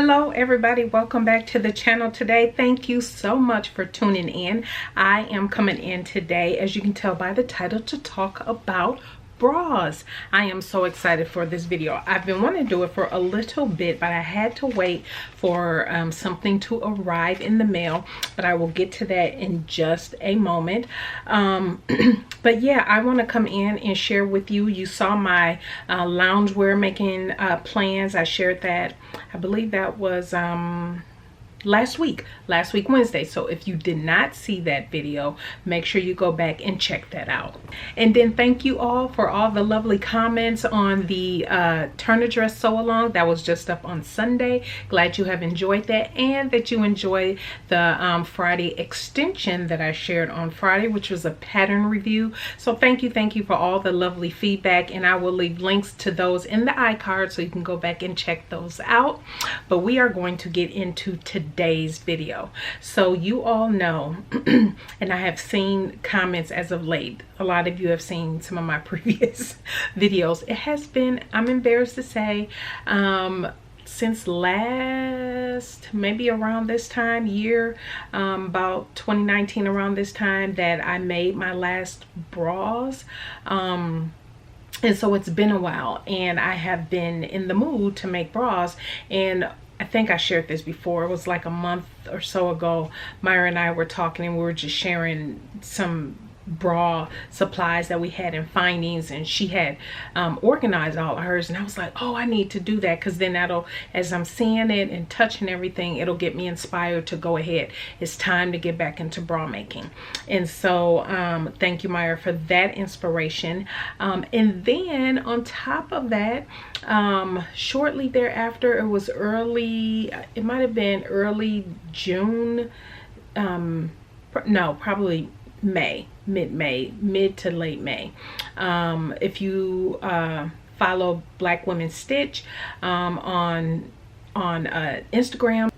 Hello everybody, welcome back to the channel today. Thank you so much for tuning in. I am coming in today, as you can tell by the title, to talk about bras. I am so excited for this video. I've been wanting to do it for a little bit, but I had to wait for something to arrive in the mail, but I will get to that in just a moment. But yeah, I want to come in and share with you. You saw my loungewear making plans. I shared that, I believe that was last week Wednesday. So if you did not see that video, make sure you go back and check that out. And then thank you all for all the lovely comments on the turn a dress sew along that was just up on Sunday. Glad you have enjoyed that and that you enjoyed the Friday extension that I shared on Friday, which was a pattern review. So thank you for all the lovely feedback, and I will leave links to those in the iCard so you can go back and check those out. But we are going to get into today's video. So you all know, and I have seen comments as of late, a lot of you have seen some of my previous videos. It has been, I'm embarrassed to say, since last, maybe around this time year, about 2019, around this time, that I made my last bras. And so it's been a while, and I have been in the mood to make bras. And I think I shared this before. It was like a month or so ago. Myra and I were talking, and we were just sharing some bra supplies that we had in findings, and she had organized all of hers, and I was like, oh, I need to do that, because then that'll, as I'm seeing it and touching everything, it'll get me inspired to go ahead. It's time to get back into bra making. And so thank you, Myra, for that inspiration. And then on top of that, shortly thereafter, it was early, it might have been early June, no, probably May, mid to late May. If you follow Black Women Stitch on Instagram,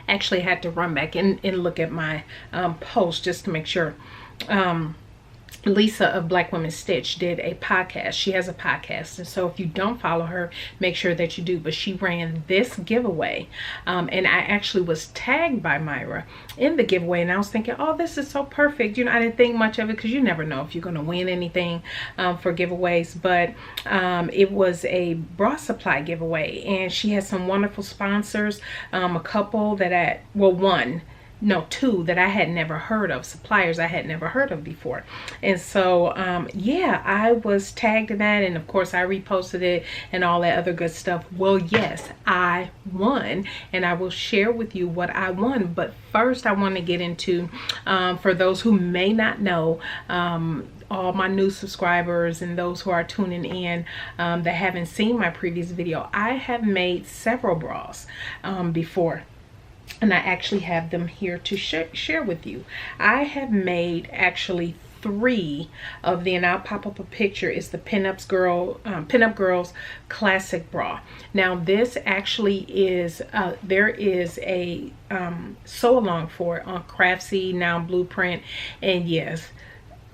actually had to run back and look at my post just to make sure. Lisa of Black Women Stitch did a podcast. She has a podcast, and so if you don't follow her, make sure that you do. But she ran this giveaway, and I actually was tagged by Myra in the giveaway, and I was thinking, oh, this is so perfect. You know, I didn't think much of it, because you never know if you're going to win anything for giveaways. But it was a bra supply giveaway, and she has some wonderful sponsors, a couple that two that I had never heard of, suppliers I had never heard of before. And so yeah, I was tagged in that, and of course I reposted it and all that other good stuff. Well, yes, I won, and I will share with you what I won. But first I want to get into, for those who may not know, all my new subscribers and those who are tuning in that haven't seen my previous video, I have made several bras before. And I actually have them here to share with you. I have made actually 3 of the, and I'll pop up a picture. It's the Pinup Girls Classic Bra. Now this actually is, there is a sew along for it on Craftsy, now Blueprint, and yes,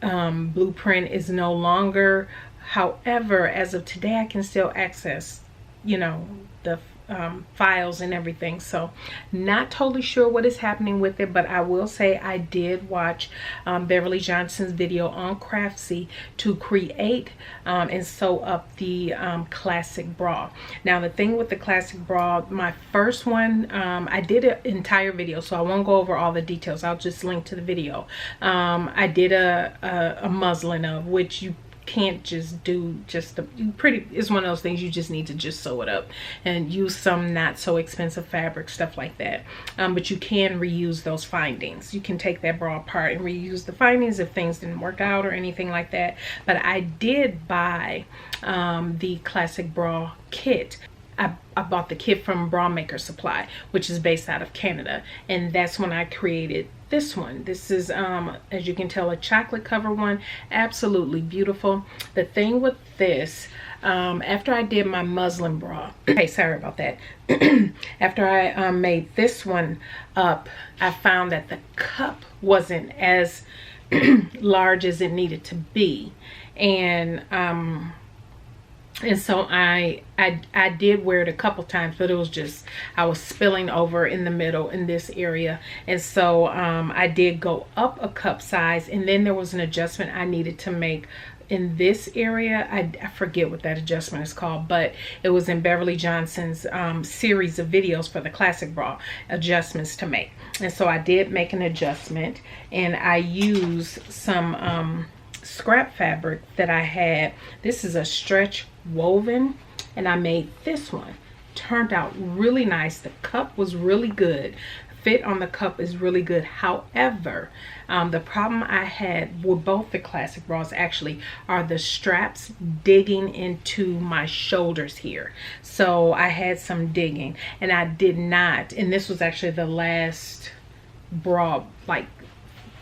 Blueprint is no longer. However, as of today, I can still access, you know, the files and everything. So not totally sure what is happening with it, but I will say I did watch Beverly Johnson's video on Craftsy to create and sew up the classic bra. Now the thing with the classic bra, my first one, I did an entire video, so I won't go over all the details. I'll just link to the video. I did a muslin of, which you can't just do just the pretty, it's one of those things you just need to just sew it up and use some not so expensive fabric, stuff like that. But you can reuse those findings. You can take that bra apart and reuse the findings if things didn't work out or anything like that. But I did buy the classic bra kit. I bought the kit from Bra Maker Supply, which is based out of Canada, and that's when I created this one. This is, as you can tell, a chocolate cover one. Absolutely beautiful. The thing with this, after I did my muslin bra, hey, sorry about that. After I made this one up, I found that the cup wasn't as large as it needed to be, and And so I did wear it a couple times, but it was just, I was spilling over in the middle in this area. And so I did go up a cup size, and then there was an adjustment I needed to make in this area. I forget what that adjustment is called, but it was in Beverly Johnson's series of videos for the classic bra adjustments to make. And so I did make an adjustment, and I used some scrap fabric that I had. This is a stretch woven, and I made this one. Turned out really nice. The cup was really good. Fit on the cup is really good. However, the problem I had with both the classic bras actually are the straps digging into my shoulders here. So I had some digging, and I did not, and this was actually the last bra, like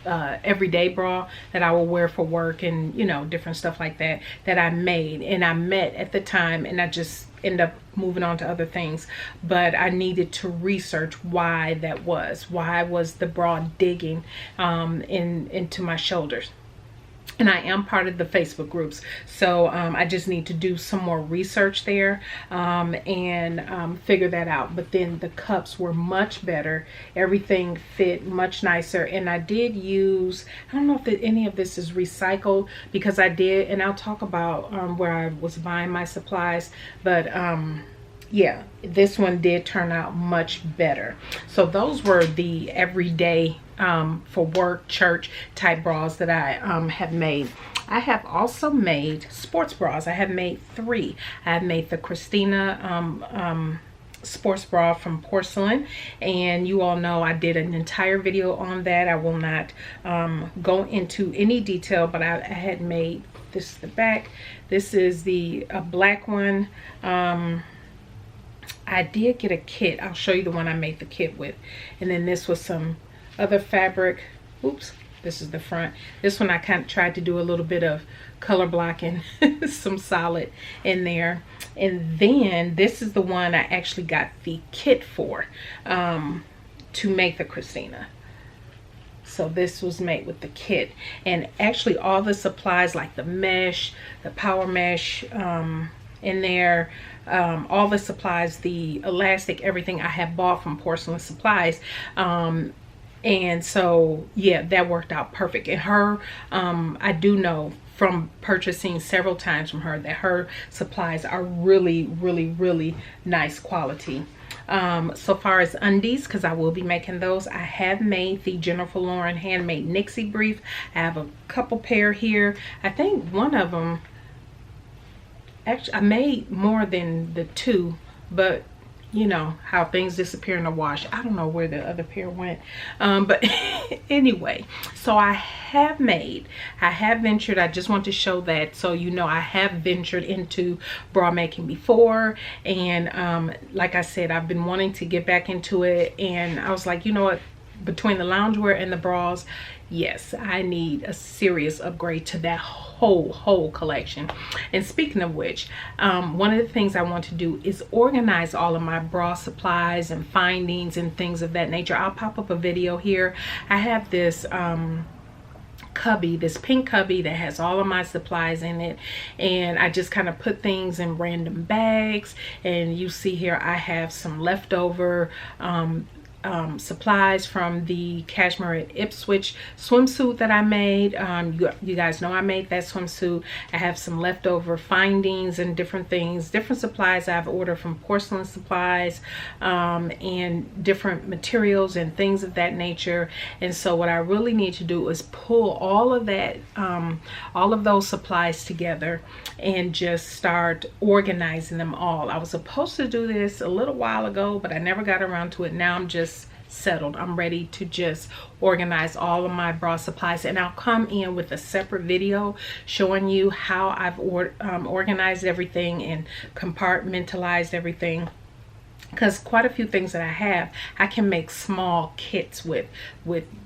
everyday bra that I will wear for work and, you know, different stuff like that, that I made and I met at the time, and I just end up moving on to other things. But I needed to research why that was. Why was the bra digging into my shoulders? And I am part of the Facebook groups, so I just need to do some more research there and figure that out. But then the cups were much better. Everything fit much nicer. And I did use, I don't know if any of this is recycled, because I did, and I'll talk about where I was buying my supplies. But yeah, this one did turn out much better. So those were the everyday for work, church type bras that I have made. I have also made sports bras. I have made 3. I have made the Christina sports bra from Porcelain, and you all know I did an entire video on that. I will not go into any detail, but I had made, this is the back, this is the black one. I did get a kit. I'll show you the one I made the kit with. And then this was some other fabric. Oops, this is the front. This one I kind of tried to do a little bit of color blocking, some solid in there. And then this is the one I actually got the kit for to make the Christina. So this was made with the kit, and actually all the supplies like the mesh, the power mesh in there, all the supplies, the elastic, everything I have bought from Porcelain Supplies. And so yeah, that worked out perfect. And her, I do know from purchasing several times from her that her supplies are really, really, really nice quality. So far as undies, because I will be making those, I have made the Jennifer Lauren handmade Nixie brief. I have a couple pair here. I think one of them, actually I made more than the 2, but you know how things disappear in the wash. I don't know where the other pair went, but anyway, so I have ventured. I just want to show that, so you know I have ventured into bra making before. And like I said, I've been wanting to get back into it, and I was like, you know what, between the loungewear and the bras, yes, I need a serious upgrade to that whole collection. And speaking of which, one of the things I want to do is organize all of my bra supplies and findings and things of that nature. I'll pop up a video here. I have this cubby, this pink cubby that has all of my supplies in it, and I just kind of put things in random bags. And you see here I have some leftover supplies from the Cashmere at Ipswich swimsuit that I made. You guys know I made that swimsuit. I have some leftover findings and different things, different supplies I've ordered from Porcelain Supplies, and different materials and things of that nature. And so what I really need to do is pull all of that, all of those supplies together and just start organizing them all. I was supposed to do this a little while ago, but I never got around to it. Now I'm just settled. I'm ready to just organize all of my bra supplies, and I'll come in with a separate video showing you how I've organized everything and compartmentalized everything, because quite a few things that I have, I can make small kits with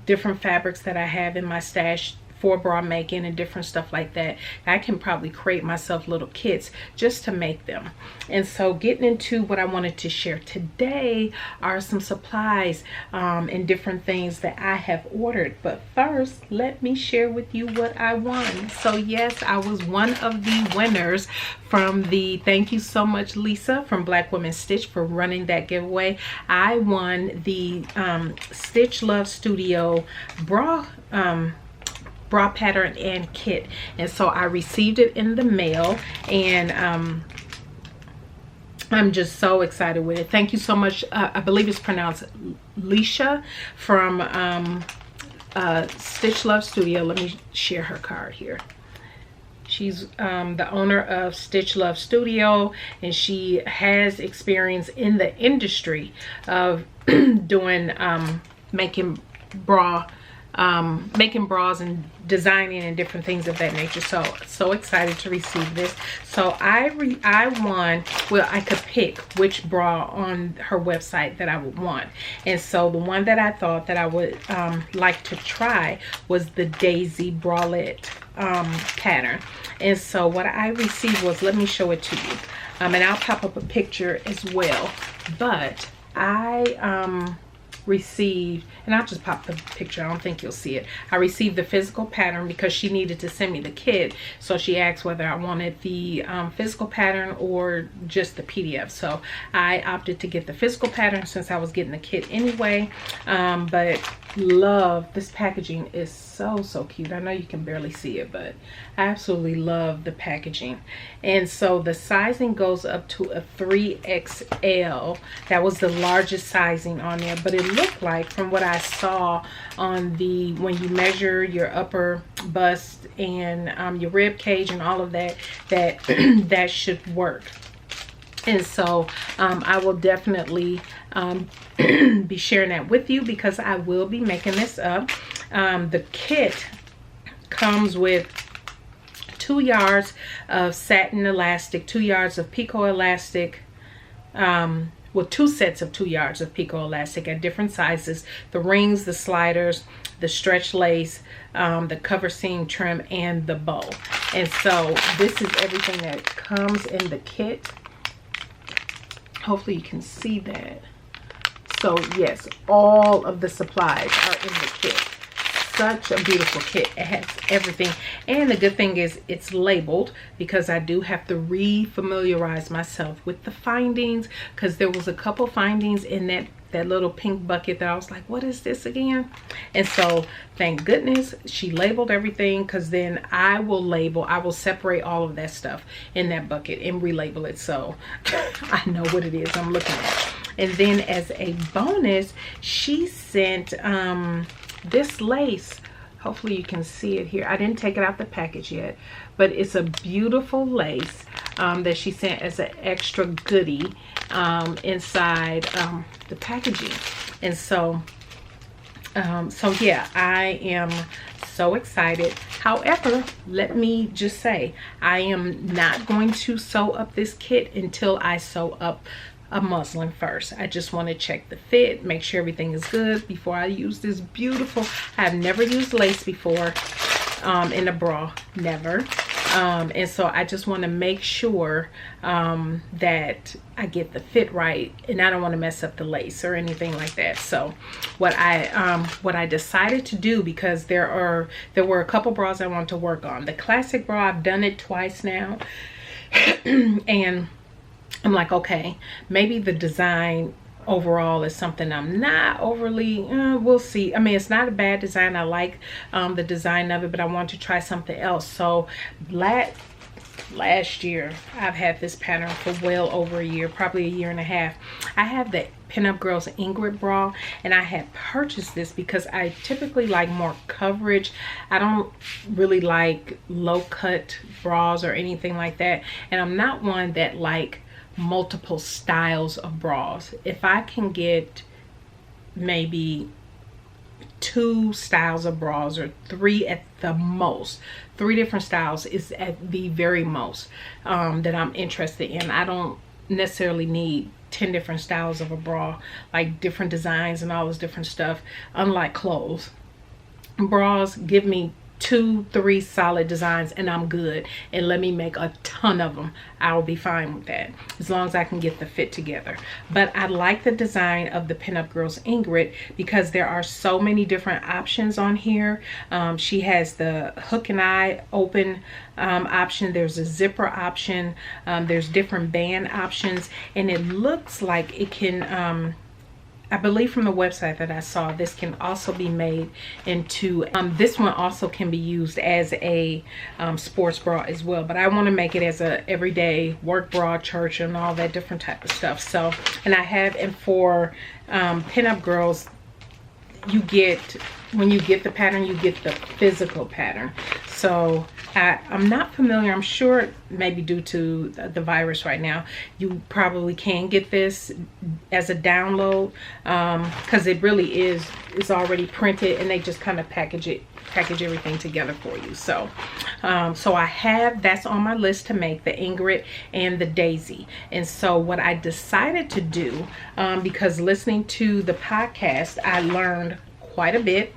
different fabrics that I have in my stash for bra making and different stuff like that. I can probably create myself little kits just to make them. And so getting into what I wanted to share today are some supplies and different things that I have ordered. But first, let me share with you what I won. So yes, I was one of the winners from the, thank you so much Lisa from Black Women Stitch for running that giveaway. I won the Stitch Love Studio bra pattern and kit, and so I received it in the mail, and I'm just so excited with it. Thank you so much. I believe it's pronounced Leisha from Stitch Love Studio. Let me share her card here. She's the owner of Stitch Love Studio, and she has experience in the industry of doing making bras and designing and different things of that nature. So excited to receive this. So I won, well, I could pick which bra on her website that I would want, and so the one that I thought that I would like to try was the Daisy bralette pattern. And so what I received was, let me show it to you, and I'll pop up a picture as well, but I received, and I'll just pop the picture, I don't think you'll see it. I received the physical pattern because she needed to send me the kit, so she asked whether I wanted the physical pattern or just the PDF. So I opted to get the physical pattern since I was getting the kit anyway. But love, this packaging is so cute. I know you can barely see it, but I absolutely love the packaging. And so the sizing goes up to a 3XL. That was the largest sizing on there, but it looked like, from what I saw on the, when you measure your upper bust and your rib cage and all of that, that that should work. And so I will definitely be sharing that with you, because I will be making this up. The kit comes with 2 yards of satin elastic, 2 yards of picot elastic, well, 2 sets of 2 yards of picot elastic at different sizes, the rings, the sliders, the stretch lace, the cover seam trim, and the bow. And so this is everything that comes in the kit. Hopefully you can see that. So yes, all of the supplies are in the kit. Such a beautiful kit. It has everything, and the good thing is it's labeled, because I do have to re-familiarize myself with the findings, because there was a couple findings in that little pink bucket that I was like, what is this again? And so thank goodness she labeled everything, because then I will separate all of that stuff in that bucket and relabel it, so I know what it is I'm looking at. And then as a bonus, she sent this lace. Hopefully you can see it here. I didn't take it out the package yet, but it's a beautiful lace that she sent as an extra goodie inside the packaging. And so yeah, I am so excited. However, let me just say, I am not going to sew up this kit until I sew up a muslin first. I just want to check the fit, make sure everything is good before I use this beautiful, I've never used lace before in a bra, never. And so I just want to make sure that I get the fit right, and I don't want to mess up the lace or anything like that. So what I decided to do, because there were a couple bras I want to work on. The classic bra, I've done it twice now, and I'm like, okay, maybe the design overall is something I'm not overly, we'll see. I mean, it's not a bad design. I like the design of it, but I want to try something else. So last year, I've had this pattern for well over a year, probably a year and a half. I have the Pinup Girls Ingrid bra, and I had purchased this because I typically like more coverage. I don't really like low cut bras or anything like that, and I'm not one that like multiple styles of bras. If I can get maybe 2 styles of bras, or 3 at the most, 3 different styles is at the very most that I'm interested in. I don't necessarily need 10 different styles of a bra, like different designs and all this different stuff. Unlike clothes, bras, give me 2-3 solid designs and I'm good, and let me make a ton of them. I'll be fine with that as long as I can get the fit together. But I like the design of the Pinup Girls Ingrid because there are so many different options on here. She has the hook and eye open option, there's a zipper option, there's different band options, and it looks like it can I believe from the website that I saw, this can also be made into, this one also can be used as a sports bra as well. But I want to make it as a everyday work bra, church, and all that different type of stuff. So, and I have, and for Pinup Girls, you get, when you get the pattern, you get the physical pattern. So I'm not familiar, I'm sure maybe due to the virus right now, you probably can get this as a download, because it really is, it's already printed and they just kind of package everything together for you. So so I have, that's on my list to make, the Ingrid and the Daisy. And so what I decided to do, because listening to the podcast, I learned quite a bit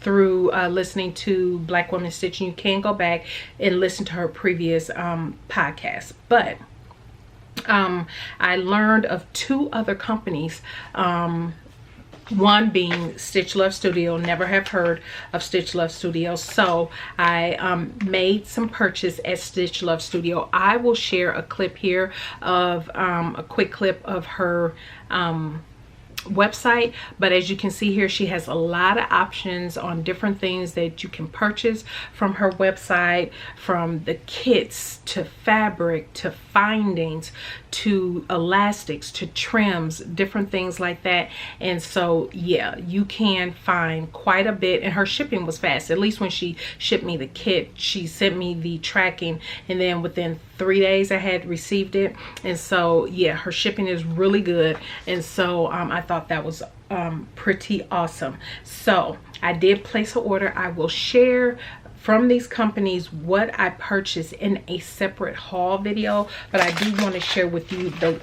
through listening to Black Women Stitching. You can go back and listen to her previous podcast. But I learned of 2 other companies, one being Stitch Love Studio. Never have heard of Stitch Love Studio, so I made some purchase at Stitch Love Studio. I will share a clip here of a quick clip of her website, but as you can see here, she has a lot of options on different things that you can purchase from her website, from the kits to fabric to findings to elastics to trims, different things like that. And so yeah, you can find quite a bit, and her shipping was fast. At least when she shipped me the kit, she sent me the tracking, and then within 3 days I had received it. And so yeah, her shipping is really good, and so I thought that was pretty awesome. So I did place an order. I will share from these companies what I purchased in a separate haul video, but I do want to share with you the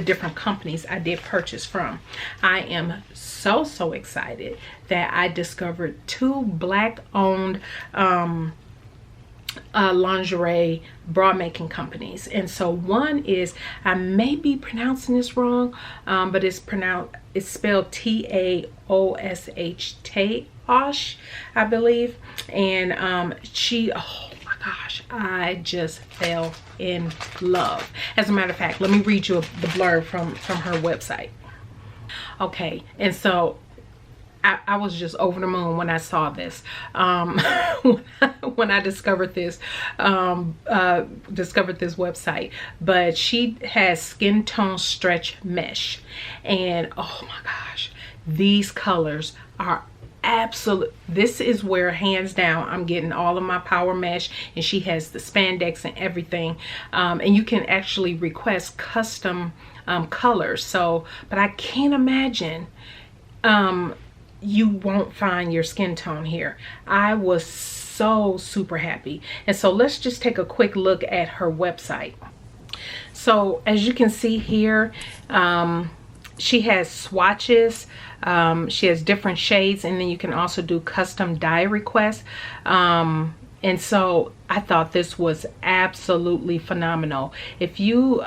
different companies I did purchase from. I am so excited that I discovered 2 Black owned lingerie bra making companies. And so one is, I may be pronouncing this wrong, but it's spelled T-A-O-S-H, Ta-Osh, I believe. And oh my gosh, I just fell in love. As a matter of fact, let me read you the blurb from her website. Okay, and so I was just over the moon when I saw this. When I discovered this website. But she has skin tone stretch mesh, and oh my gosh, these colors are absolute. This is where hands down I'm getting all of my power mesh, and she has the spandex and everything. And you can actually request custom colors. So, but I can't imagine you won't find your skin tone here. I was so super happy. And so let's just take a quick look at her website. So as you can see here, she has swatches, she has different shades, and then you can also do custom dye requests. And so I thought this was absolutely phenomenal. If you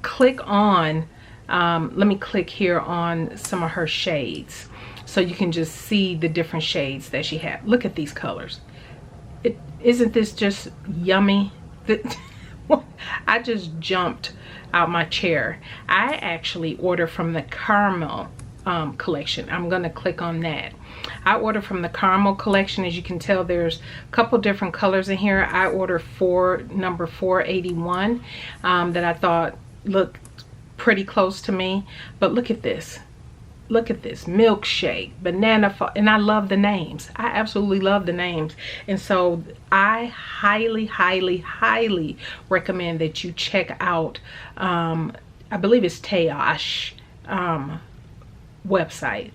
click on, let me click here on some of her shades, so you can just see the different shades that she had. Look at these colors. Isn't this just yummy? I just jumped out my chair. I actually ordered from the Caramel collection. I'm gonna click on that. I ordered from the Caramel collection. As you can tell, there's a couple different colors in here. I ordered number 481 that I thought looked pretty close to me. But look at this. Look at this, milkshake, banana, and I love the names. I absolutely love the names. And so I highly recommend that you check out, I believe it's Ta-Osh website.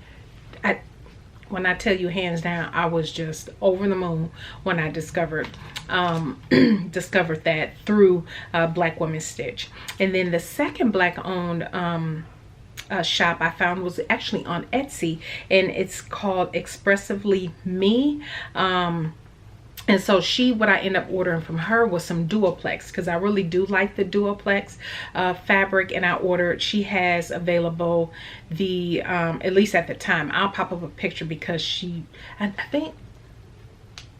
When I tell you hands down, I was just over the moon when I discovered that through Black Women Stitch. And then the second Black owned shop I found was actually on Etsy, and it's called Expressively Me. And so what I ended up ordering from her was some duoplex, because I really do like the duoplex fabric. And she has available the, at least at the time, I'll pop up a picture because I think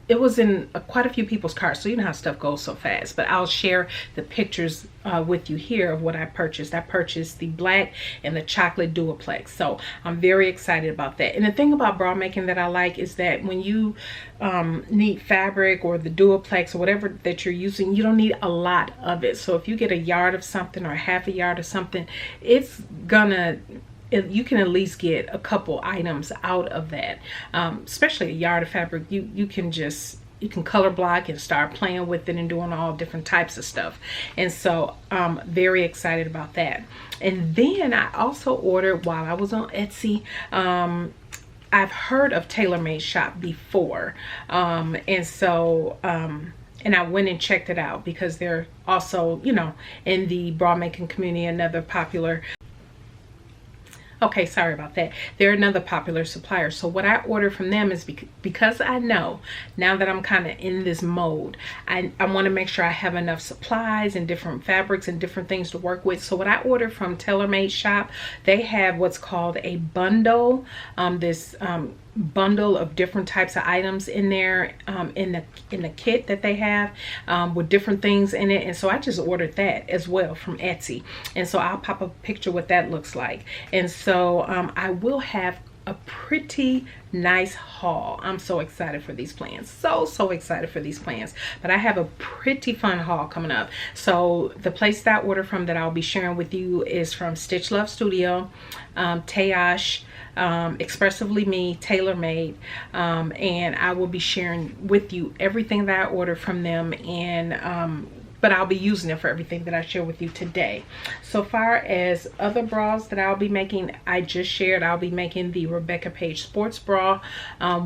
it was in quite a few people's carts, so you know how stuff goes so fast. But I'll share the pictures with you here of what I purchased. I purchased the black and the chocolate duoplex, so I'm very excited about that. And the thing about bra making that I like is that when you need fabric or the duoplex or whatever that you're using, you don't need a lot of it. So if you get a yard of something or half a yard of something, it's gonna, you can at least get a couple items out of that. Especially a yard of fabric, you can color block and start playing with it and doing all different types of stuff. And so I'm very excited about that. And then I also ordered, while I was on Etsy, I've heard of TaylorMade Shop before, and so and I went and checked it out because they're also, you know, in the bra making community, another popular, okay, sorry about that, they're another popular supplier. So what I ordered from them is because I know now that I'm kind of in this mode, I want to make sure I have enough supplies and different fabrics and different things to work with. So what I ordered from TaylorMade Shop, they have what's called a bundle, this bundle of different types of items in there, in the kit that they have, with different things in it. And so I just ordered that as well from Etsy, and so I'll pop up a picture what that looks like. And so I will have a pretty nice haul. I'm so excited for these plans, so excited for these plans. But I have a pretty fun haul coming up. So the place that I order from that I'll be sharing with you is from Stitch Love Studio, Ta-Osh, Expressively Me, TaylorMade, and I will be sharing with you everything that I ordered from them, and but I'll be using it for everything that I share with you today. So far as other bras that I'll be making, I just shared I'll be making the Rebecca Page sports bra,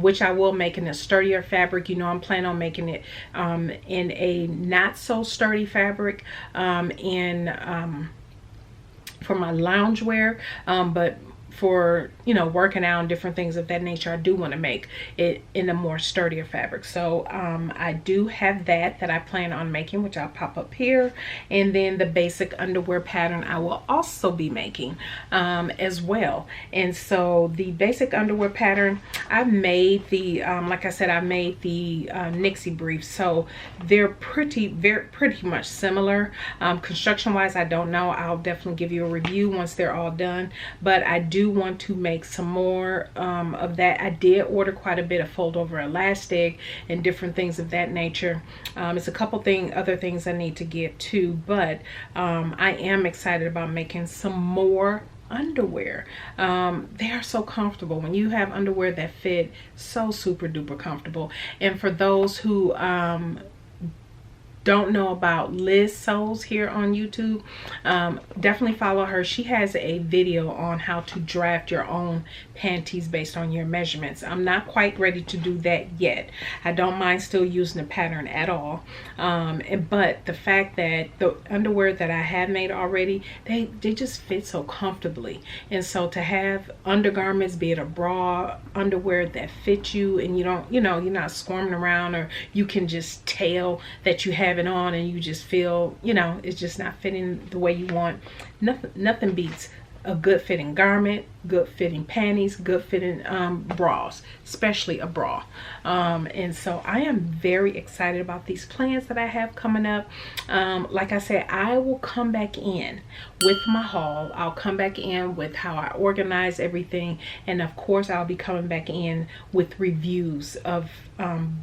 which I will make in a sturdier fabric. You know, I'm planning on making it in a not so sturdy fabric, for my loungewear, but for, you know, working out and different things of that nature, I do want to make it in a more sturdier fabric. So I do have that I plan on making, which I'll pop up here. And then the basic underwear pattern I will also be making as well. And so the basic underwear pattern, I've made the like I said, I made the Nixie briefs, so they're pretty much similar. Construction wise, I don't know, I'll definitely give you a review once they're all done. But I do want to make some more of that. I did order quite a bit of fold over elastic and different things of that nature. It's a couple other things I need to get to, but I am excited about making some more underwear. They are so comfortable when you have underwear that fit, so super duper comfortable. And for those who don't know about Liz Sews here on YouTube, definitely follow her. She has a video on how to draft your own panties based on your measurements. I'm not quite ready to do that yet. I don't mind still using the pattern at all, but the fact that the underwear that I have made already, they just fit so comfortably. And so to have undergarments, be it a bra, underwear that fit you, and you don't, you know, you're not squirming around, or you can just tell that you have it on and you just feel, you know, it's just not fitting the way you want. Nothing beats a good fitting garment, good fitting panties, good fitting bras, especially a bra. And so I am very excited about these plans that I have coming up. Like I said, I will come back in with my haul. I'll come back in with how I organize everything, and of course I'll be coming back in with reviews of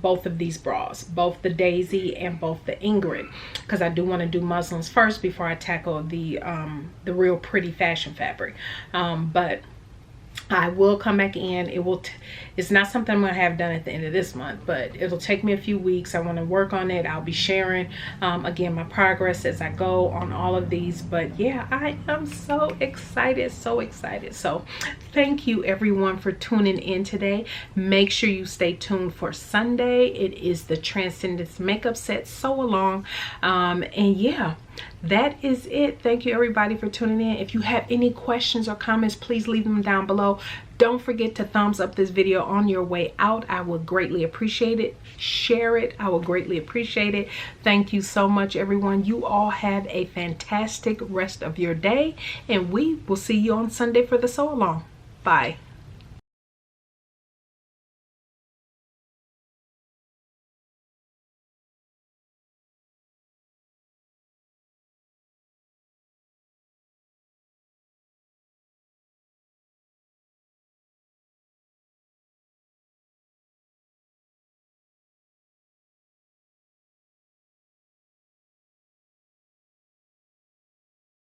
both of these bras, both the Daisy and both the Ingrid, because I do want to do muslins first before I tackle the real pretty fashion fabric. But I will come back in. It's not something I'm going to have done at the end of this month, but it'll take me a few weeks. I want to work on it. I'll be sharing again my progress as I go on all of these. But yeah, I am so excited, so excited. So thank you everyone for tuning in today. Make sure you stay tuned for Sunday. It is the Transcendence makeup set, Sew Along, and yeah, that is it. Thank you everybody for tuning in. If you have any questions or comments, please leave them down below. Don't forget to thumbs up this video on your way out. I would greatly appreciate it. Share it. I would greatly appreciate it. Thank you so much, everyone. You all have a fantastic rest of your day, and we will see you on Sunday for the sew along. Bye.